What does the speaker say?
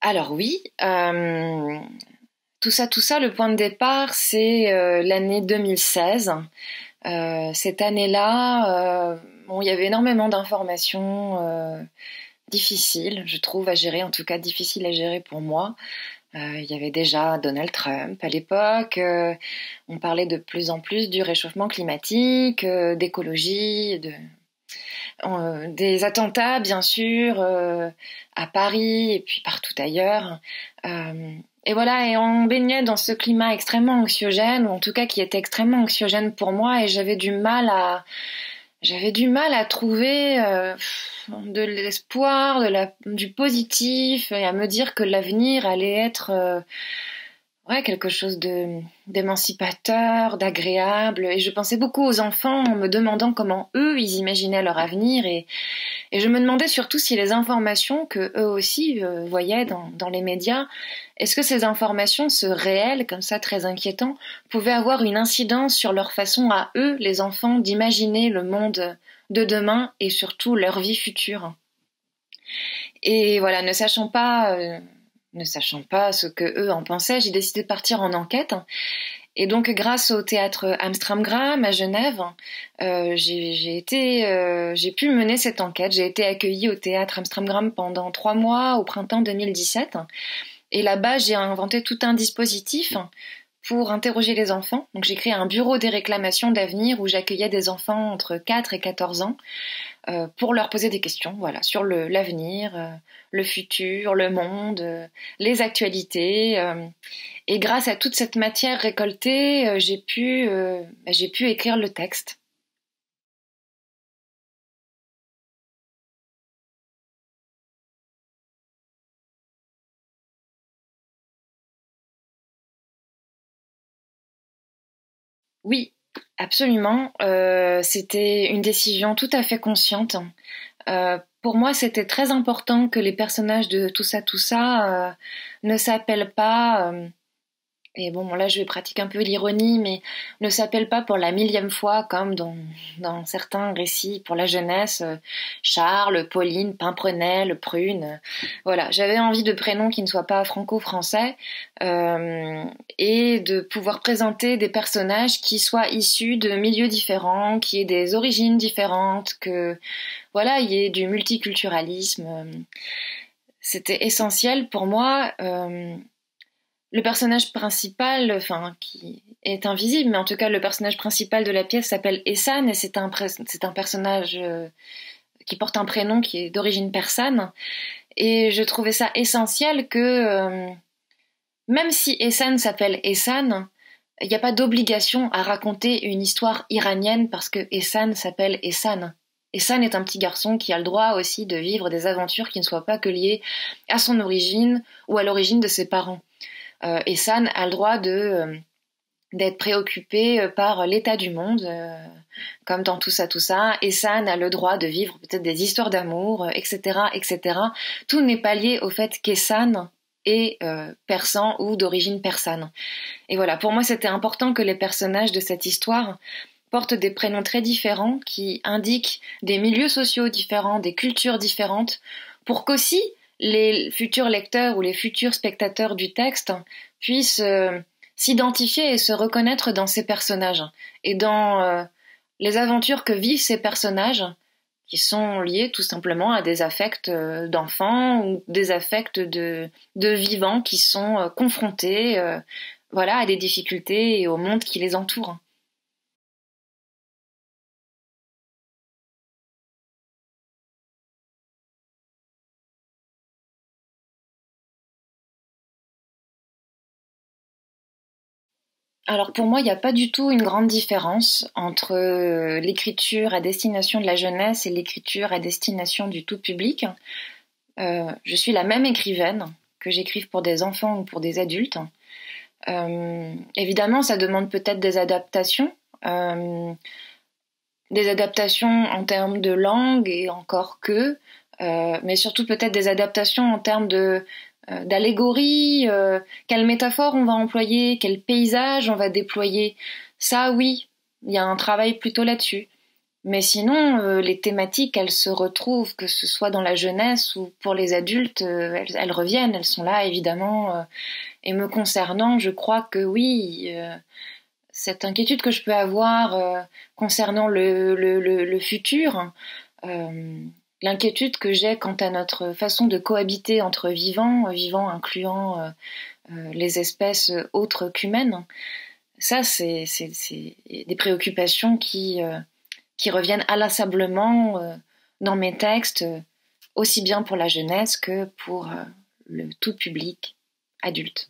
Alors oui, tout ça, le point de départ, c'est l'année 2016. Cette année-là, bon, il y avait énormément d'informations difficiles, je trouve, à gérer, en tout cas difficiles à gérer pour moi. Il y avait déjà Donald Trump à l'époque. On parlait de plus en plus du réchauffement climatique, d'écologie, des attentats, bien sûr, à Paris et puis partout ailleurs. Et voilà, et on baignait dans ce climat extrêmement anxiogène, ou en tout cas qui était extrêmement anxiogène pour moi, et j'avais du mal à trouver de l'espoir, du positif, et à me dire que l'avenir allait être ouais, quelque chose d'émancipateur, d'agréable. Et je pensais beaucoup aux enfants en me demandant comment eux, ils imaginaient leur avenir. Et je me demandais surtout si les informations que eux aussi voyaient dans les médias, est-ce que ces informations, ce réel, comme ça, très inquiétant, pouvaient avoir une incidence sur leur façon à eux, les enfants, d'imaginer le monde de demain et surtout leur vie future. Et voilà, ne sachant pas ce que eux en pensaient, j'ai décidé de partir en enquête. Et donc, grâce au théâtre Amstramgram à Genève, j'ai pu mener cette enquête. J'ai été accueillie au théâtre Amstramgram pendant 3 mois au printemps 2017. Et là-bas, j'ai inventé tout un dispositif pour interroger les enfants. Donc, j'ai créé un bureau des réclamations d'avenir où j'accueillais des enfants entre 4 et 14 ans pour leur poser des questions, voilà, sur l'avenir, le futur, le monde, les actualités. Et grâce à toute cette matière récoltée, j'ai pu écrire le texte. Oui, absolument. C'était une décision tout à fait consciente. Pour moi, c'était très important que les personnages de tout ça, ne s'appellent pas et bon, là, je vais pratiquer un peu l'ironie, mais ne s'appelle pas pour la millième fois, comme dans certains récits pour la jeunesse, Charles, Pauline, Pimprenel, Prune. Voilà, j'avais envie de prénoms qui ne soient pas franco-français et de pouvoir présenter des personnages qui soient issus de milieux différents, qui aient des origines différentes, que voilà, il y ait du multiculturalisme. C'était essentiel pour moi. Le personnage principal, enfin, qui est invisible, mais en tout cas, le personnage principal de la pièce s'appelle Ehsan et c'est un personnage qui porte un prénom qui est d'origine persane. Et je trouvais ça essentiel que, même si Ehsan s'appelle Ehsan, il n'y a pas d'obligation à raconter une histoire iranienne parce que Ehsan s'appelle Ehsan. Ehsan est un petit garçon qui a le droit aussi de vivre des aventures qui ne soient pas que liées à son origine ou à l'origine de ses parents. Ehsan a le droit d'être préoccupé par l'état du monde, comme dans tout ça. Ehsan a le droit de vivre peut-être des histoires d'amour, etc., etc. Tout n'est pas lié au fait qu'Ehsan est persan ou d'origine persane. Et voilà, pour moi, c'était important que les personnages de cette histoire portent des prénoms très différents qui indiquent des milieux sociaux différents, des cultures différentes, pour qu'aussi les futurs lecteurs ou les futurs spectateurs du texte puissent s'identifier et se reconnaître dans ces personnages et dans les aventures que vivent ces personnages qui sont liés tout simplement à des affects d'enfants ou des affects de vivants qui sont confrontés voilà, à des difficultés et au monde qui les entoure. Alors pour moi, il n'y a pas du tout une grande différence entre l'écriture à destination de la jeunesse et l'écriture à destination du tout public. Je suis la même écrivaine, que j'écrive pour des enfants ou pour des adultes. Évidemment, ça demande peut-être euh, des adaptations en termes de langue et encore que, mais surtout peut-être des adaptations en termes d'allégorie, quelle métaphore on va employer, quel paysage on va déployer. Ça, oui, il y a un travail plutôt là-dessus. Mais sinon, les thématiques, elles se retrouvent, que ce soit dans la jeunesse ou pour les adultes, elles reviennent, elles sont là évidemment. Et me concernant, je crois que oui, cette inquiétude que je peux avoir concernant le futur, euh, l'inquiétude que j'ai quant à notre façon de cohabiter entre vivants incluant les espèces autres qu'humaines, ça c'est des préoccupations qui reviennent inlassablement dans mes textes, aussi bien pour la jeunesse que pour le tout public adulte.